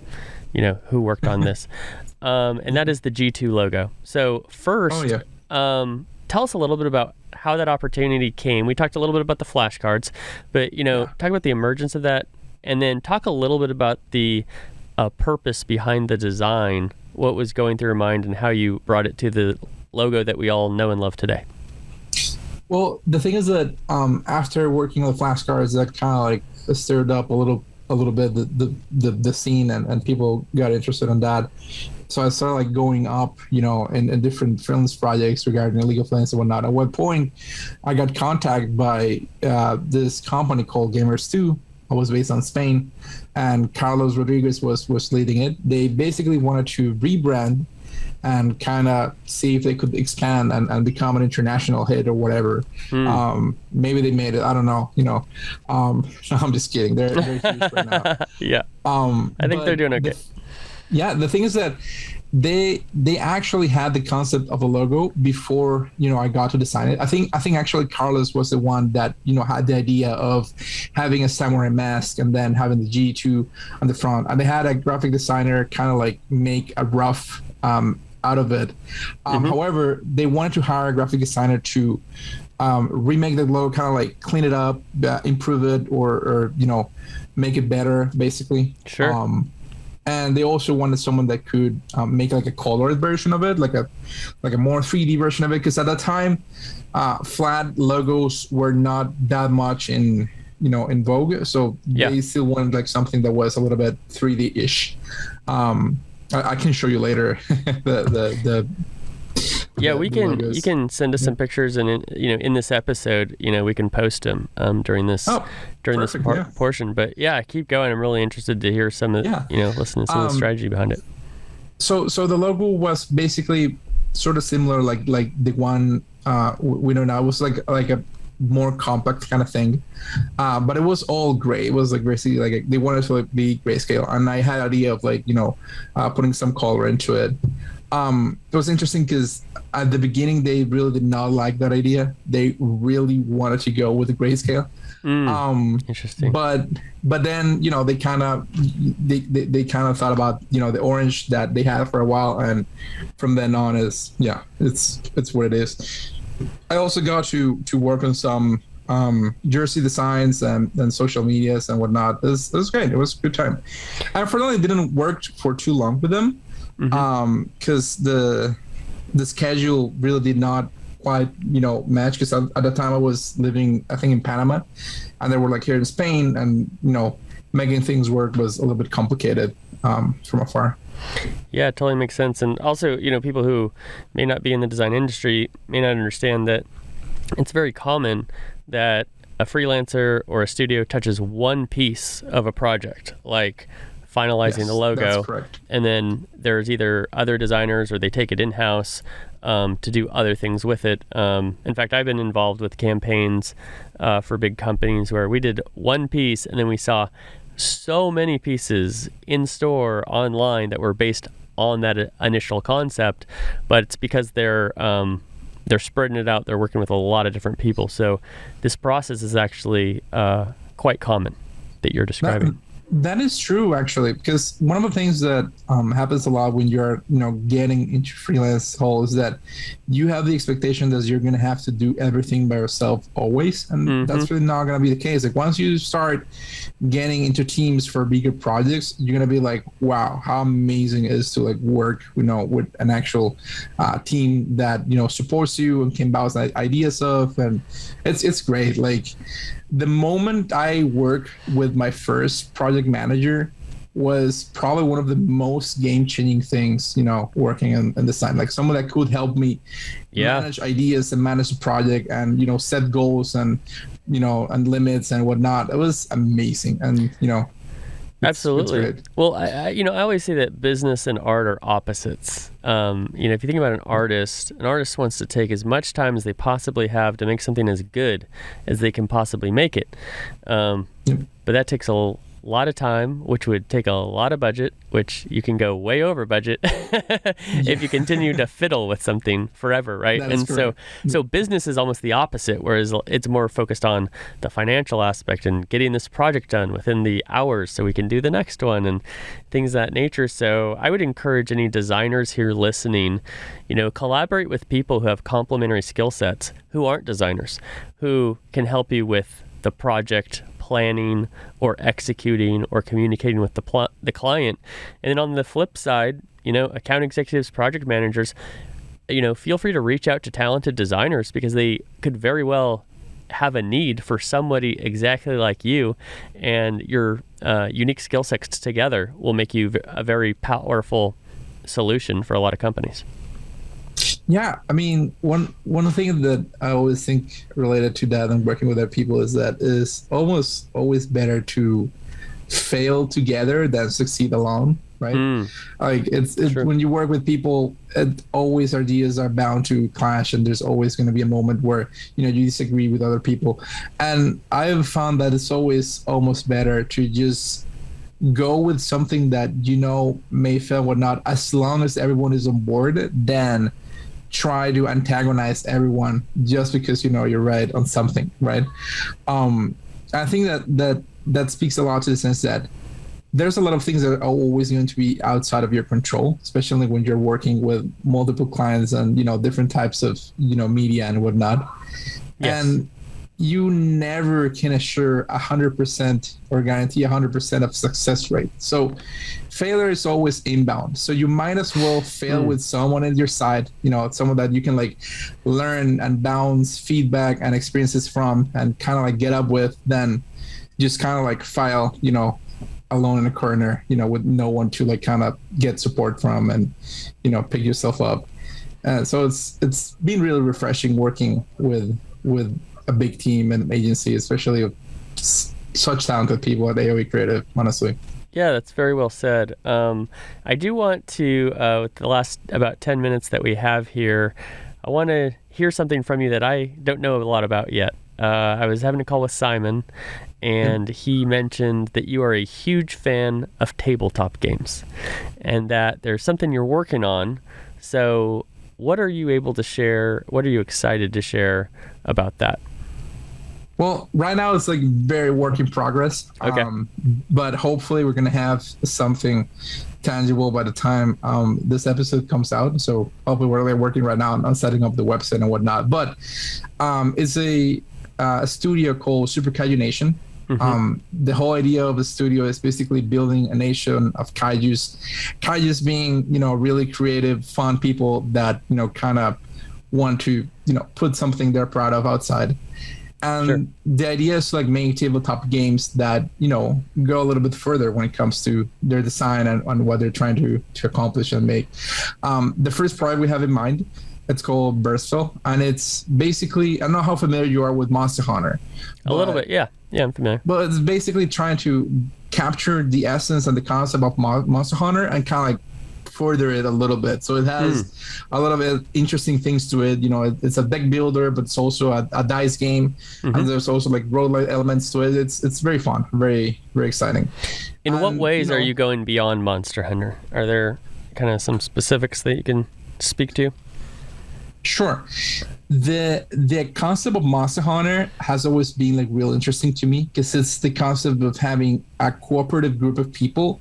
Speaker 1: who worked on this." And that is the G2 logo. So first, tell us a little bit about how that opportunity came. We talked a little bit about the flashcards, but talk about the emergence of that. And then talk a little bit about the purpose behind the design, what was going through your mind, and how you brought it to the logo that we all know and love today.
Speaker 2: Well, the thing is that after working on the flashcards, that kind of like stirred up a little bit the scene, and people got interested in that. So I started like going up, in different freelance projects regarding League of Legends and whatnot. At one point, I got contacted by this company called Gamers2. I was based on Spain, and Carlos Rodriguez was leading it. They basically wanted to rebrand and kind of see if they could expand and become an international hit or whatever. Maybe they made it. I don't know. No, I'm just kidding. They're huge right now.
Speaker 1: Yeah. I think they're doing okay.
Speaker 2: The thing is that they actually had the concept of a logo before I got to design it. I think actually Carlos was the one that had the idea of having a samurai mask and then having the G2 on the front, and they had a graphic designer kind of like make a rough out of it. However, they wanted to hire a graphic designer to remake the logo, kind of like clean it up, improve it, or make it better, basically.
Speaker 1: Sure.
Speaker 2: And they also wanted someone that could make like a colored version of it, like a more 3D version of it, because at that time, flat logos were not that much in vogue. So they still wanted like something that was a little bit 3D-ish. I can show you later
Speaker 1: we can. You can send us some pictures, and in this episode, we can post them during this portion. But keep going. I'm really interested to hear some of listen to some of the strategy behind it.
Speaker 2: So the logo was basically sort of similar, like the one we know now. It was like a more compact kind of thing, but it was all gray. It was like basically like they wanted to be grayscale, and I had an idea of like putting some color into it. It was interesting because at the beginning they really did not like that idea. They really wanted to go with the grayscale.
Speaker 1: Interesting.
Speaker 2: But then they kind of thought about the orange that they had for a while, and from then on it's what it is. I also got to work on some jersey designs and social medias and whatnot. It was great. It was a good time. Unfortunately, it didn't work for too long with them because the schedule really did not quite match, because at the time I was living, I think, in Panama, and they were like here in Spain, and making things work was a little bit complicated from afar.
Speaker 1: Yeah, it totally makes sense. And also, people who may not be in the design industry may not understand that it's very common that a freelancer or a studio touches one piece of a project, like finalizing the logo.
Speaker 2: That's correct.
Speaker 1: And then there's either other designers or they take it in-house to do other things with it. In fact, I've been involved with campaigns for big companies where we did one piece and then we saw so many pieces in store, online, that were based on that initial concept, but it's because they're spreading it out. They're working with a lot of different people. So this process is actually quite common that you're describing.
Speaker 2: That is true, actually, because one of the things that happens a lot when you're getting into freelance whole is that you have the expectation that you're going to have to do everything by yourself always, and that's really not going to be the case. Like, once you start getting into teams for bigger projects, you're going to be like, wow, how amazing it is to like work with an actual team that supports you and can bounce ideas off, and it's great. Like, the moment I worked with my first project manager was probably one of the most game-changing things, working in design. Like, someone that could help me manage ideas and manage the project and, set goals and, and limits and whatnot. It was amazing. And,
Speaker 1: absolutely. Well, I always say that business and art are opposites. If you think about an artist wants to take as much time as they possibly have to make something as good as they can possibly make it. But that takes a lot of time, which would take a lot of budget, which you can go way over budget if you continue to fiddle with something forever, right? And so business is almost the opposite, whereas it's more focused on the financial aspect and getting this project done within the hours so we can do the next one and things of that nature. So I would encourage any designers here listening, collaborate with people who have complementary skill sets, who aren't designers, who can help you with the project planning or executing or communicating with the client. And then on the flip side, account executives, project managers, feel free to reach out to talented designers, because they could very well have a need for somebody exactly like you, and your unique skill sets together will make you a very powerful solution for a lot of companies.
Speaker 2: Yeah, I mean, one thing that I always think related to that and working with other people is that it's almost always better to fail together than succeed alone, right? Like, it's when you work with people, always ideas are bound to clash, and there's always going to be a moment where you disagree with other people. And I've found that it's always almost better to just go with something that may fail or not, as long as everyone is on board, than try to antagonize everyone just because you're right on something, right? I think that speaks a lot to the sense that there's a lot of things that are always going to be outside of your control, especially when you're working with multiple clients and different types of media and whatnot. Yes. And you never can assure 100% or guarantee 100% of success rate. So failure is always inbound. So you might as well fail with someone at your side, someone that you can like learn and bounce feedback and experiences from and kind of like get up with, than just kind of like file, alone in a corner, with no one to like kind of get support from and, pick yourself up. So it's been really refreshing working with a big team and agency, especially with such talented people at AOE Creative, honestly.
Speaker 1: Yeah, that's very well said. I do want to, with the last about 10 minutes that we have here, I want to hear something from you that I don't know a lot about yet. I was having a call with Simon, and he mentioned that you are a huge fan of tabletop games, and that there's something you're working on So what are you able to share? What are you excited to share about that?
Speaker 2: Well, right now it's like very work in progress.
Speaker 1: Okay.
Speaker 2: But hopefully we're gonna have something tangible by the time this episode comes out. So hopefully we're like working right now on setting up the website and whatnot. But it's a studio called Super Kaiju Nation. The whole idea of the studio is basically building a nation of kaijus. Kaijus being, really creative, fun people that, kind of want to, put something they're proud of outside. And
Speaker 1: Sure.
Speaker 2: The idea is to like make tabletop games that, go a little bit further when it comes to their design and what they're trying to accomplish and make. The first project we have in mind, it's called Burstville, and it's basically, I don't know how familiar you are with Monster Hunter.
Speaker 1: A little bit, yeah. Yeah, I'm familiar.
Speaker 2: But it's basically trying to capture the essence and the concept of Monster Hunter and kind of like further it a little bit. So it has a lot of interesting things to it. It's a deck builder, but it's also a dice game, and there's also like roguelike elements to it. It's very fun, very, very exciting.
Speaker 1: In what ways are you going beyond Monster Hunter? Are there kind of some specifics that you can speak to?
Speaker 2: Sure. The concept of Monster Hunter has always been like real interesting to me, because it's the concept of having a cooperative group of people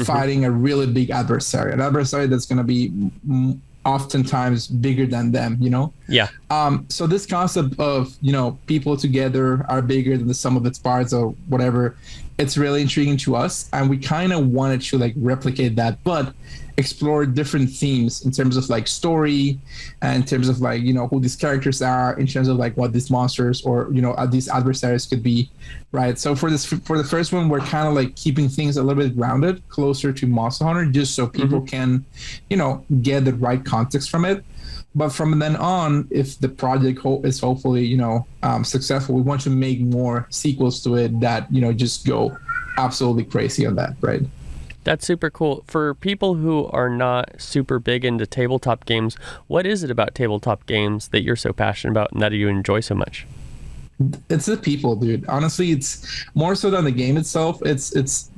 Speaker 2: fighting a really big adversary, an adversary that's going to be oftentimes bigger than them,
Speaker 1: Yeah.
Speaker 2: So this concept of, people together are bigger than the sum of its parts or whatever, it's really intriguing to us. And we kind of wanted to like replicate that, but explore different themes in terms of like story, and in terms of like, who these characters are, in terms of like what these monsters or, these adversaries could be, right? So for the first one, we're kind of like keeping things a little bit grounded, closer to Monster Hunter, just so people can, get the right context from it. But from then on, if the project is hopefully, successful, we want to make more sequels to it that, just go absolutely crazy on that, right?
Speaker 1: That's super cool. For people who are not super big into tabletop games, what is it about tabletop games that you're so passionate about and that you enjoy so much?
Speaker 2: It's the people, dude. Honestly, it's more so than the game itself. It's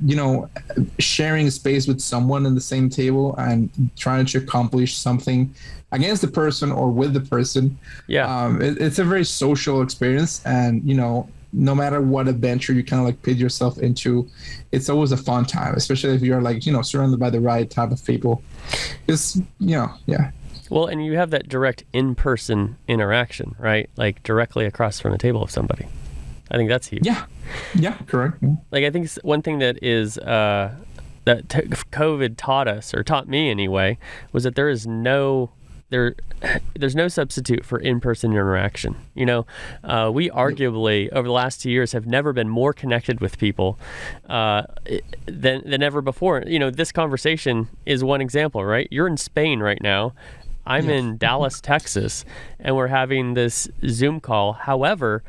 Speaker 2: sharing space with someone in the same table and trying to accomplish something against the person or with the person.
Speaker 1: Yeah.
Speaker 2: It's a very social experience, and no matter what adventure you kind of like put yourself into, it's always a fun time, especially if you're like, surrounded by the right type of people. It's, yeah.
Speaker 1: Well, and you have that direct in-person interaction, right? Like directly across from the table of somebody. I think that's huge.
Speaker 2: Yeah, correct. Yeah.
Speaker 1: Like I think one thing that is that COVID taught us, or taught me anyway, was that there's no substitute for in-person interaction. We arguably over the last 2 years have never been more connected with people than ever before. This conversation is one example, right? You're in Spain right now. I'm in Dallas, Texas, and we're having this Zoom call. However,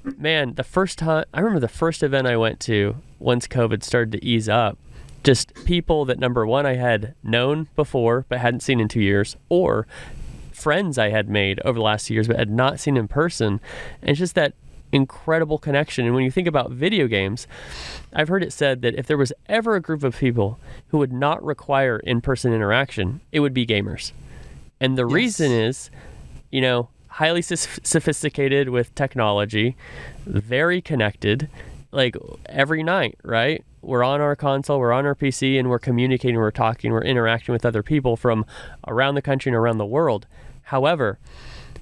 Speaker 1: man, I remember the first event I went to once COVID started to ease up, just people that, number one, I had known before but hadn't seen in 2 years, or friends I had made over the last 2 years but had not seen in person. And it's just that incredible connection. And when you think about video games, I've heard it said that if there was ever a group of people who would not require in-person interaction, it would be gamers. And the reason is, highly sophisticated with technology, very connected, like every night, right? We're on our console, we're on our PC, and we're communicating, we're talking, we're interacting with other people from around the country and around the world. However,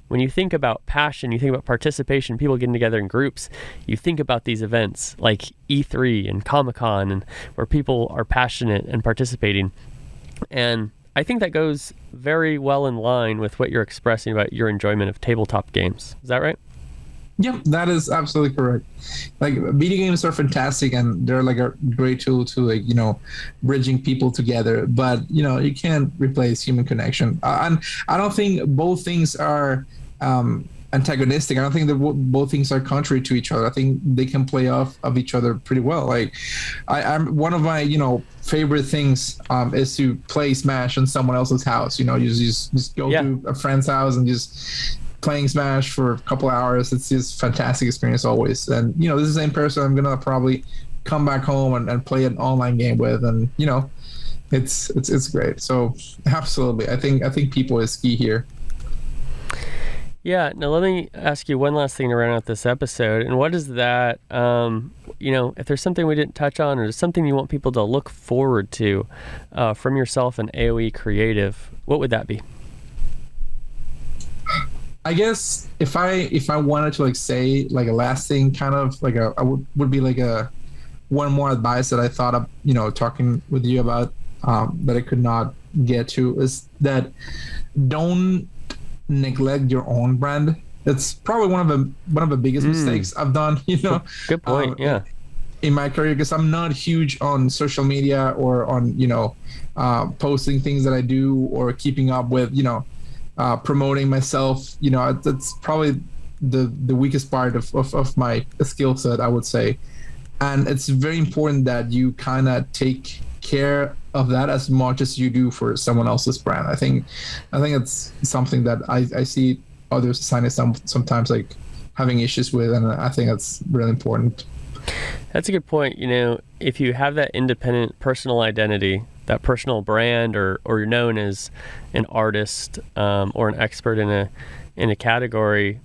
Speaker 1: when you think about passion, you think about participation, people getting together in groups, you think about these events like E3 and Comic-Con, and where people are passionate and participating. And I think that goes very well in line with what you're expressing about your enjoyment of tabletop games. Is that right?
Speaker 2: Yeah, that is absolutely correct. Like, video games are fantastic, and they're like a great tool to like, bridging people together. But you can't replace human connection. And I don't think both things are antagonistic. I don't think that both things are contrary to each other. I think they can play off of each other pretty well. Like, I'm one of my favorite things is to play Smash in someone else's house. You just go to a friend's house and just playing Smash for a couple hours. It's just fantastic experience always. And this is the same person I'm gonna probably come back home and play an online game with, and It's great. So absolutely, I think people is key here.
Speaker 1: Yeah. Now let me ask you one last thing to round out this episode. And what is that? If there's something we didn't touch on, or something you want people to look forward to from yourself and AOE Creative, what would that be?
Speaker 2: I guess if I wanted to say a last thing, kind of I would be one more advice that I thought of, talking with you about, that I could not get to, is that don't neglect your own brand. That's probably one of the biggest mistakes I've done.
Speaker 1: Good point. Yeah.
Speaker 2: In my career, because I'm not huge on social media or on posting things that I do or keeping up with promoting myself. That's probably the weakest part of my skill set, I would say. And it's very important that you kind of take care of that as much as you do for someone else's brand. I think it's something that I see other designers sometimes having issues with, and I think that's really important.
Speaker 1: That's a good point. If you have that independent personal identity, that personal brand, or you're known as an artist or an expert in a category,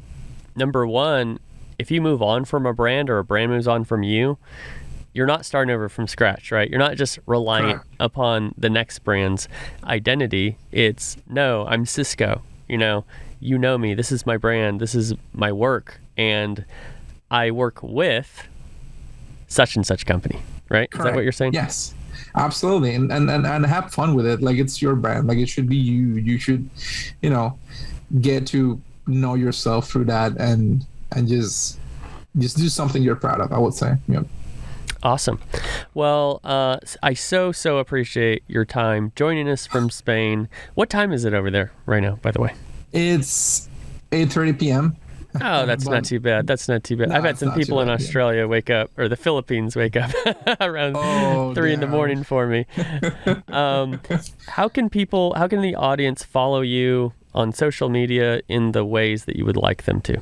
Speaker 1: number one, if you move on from a brand or a brand moves on from you, you're not starting over from scratch, right? You're not just reliant upon the next brand's identity. It's, no, I'm Cisco. You know me. This is my brand. This is my work. And I work with such and such company, right? Correct. Is that what you're saying?
Speaker 2: Yes, absolutely. And have fun with it. It's your brand. It should be you. You should, get to know yourself through that and just do something you're proud of, I would say. Yeah.
Speaker 1: Awesome. Well, I so appreciate your time joining us from Spain. What time is it over there right now, by the way?
Speaker 2: It's 8:30 p.m.
Speaker 1: Oh, that's not too bad. That's not too bad. No, I've had some people in Australia wake up, or the Philippines wake up around 3 in the morning for me. How can the audience follow you on social media in the ways that you would like them to?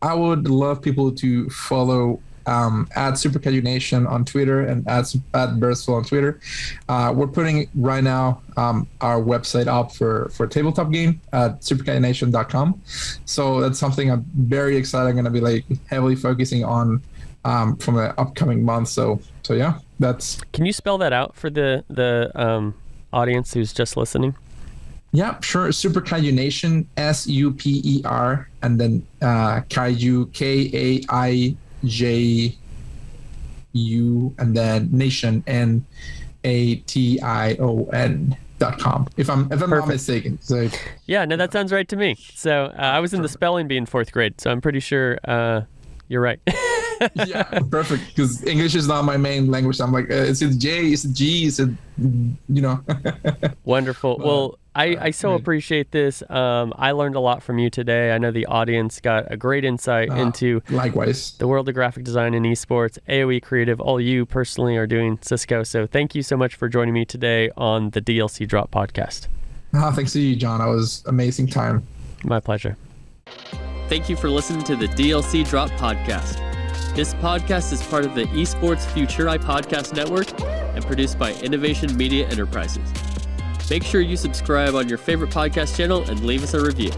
Speaker 2: I would love people to follow at Super Kaiju Nation on Twitter and at Burstful on Twitter. We're putting right now our website up for a tabletop game at superkaijunation.com. So that's something I'm very excited. I'm going to be heavily focusing on from the upcoming month. So yeah, that's.
Speaker 1: Can you spell that out for the audience who's just listening?
Speaker 2: Yeah, sure. Super Kaiju Nation, SUPER, and then Kaiju, KAIJU, and then Nation, NATION.com. If I'm not mistaken. So
Speaker 1: yeah, no, that sounds right to me. So I was in the spelling bee in 4th grade, so I'm pretty sure you're right.
Speaker 2: Yeah, perfect. Because English is not my main language. I'm is it J? Is it G? Is it
Speaker 1: Wonderful. Well, I so appreciate this. I learned a lot from you today. I know the audience got a great insight into
Speaker 2: likewise
Speaker 1: the world of graphic design and esports, AOE Creative, all you personally are doing, Cisco. So thank you so much for joining me today on the DLC Drop podcast.
Speaker 2: Thanks to you, John. It was amazing time.
Speaker 1: My pleasure. Thank you for listening to the DLC Drop podcast. This podcast is part of the Esports Futuri Podcast Network and produced by Innovation Media Enterprises. Make sure you subscribe on your favorite podcast channel and leave us a review.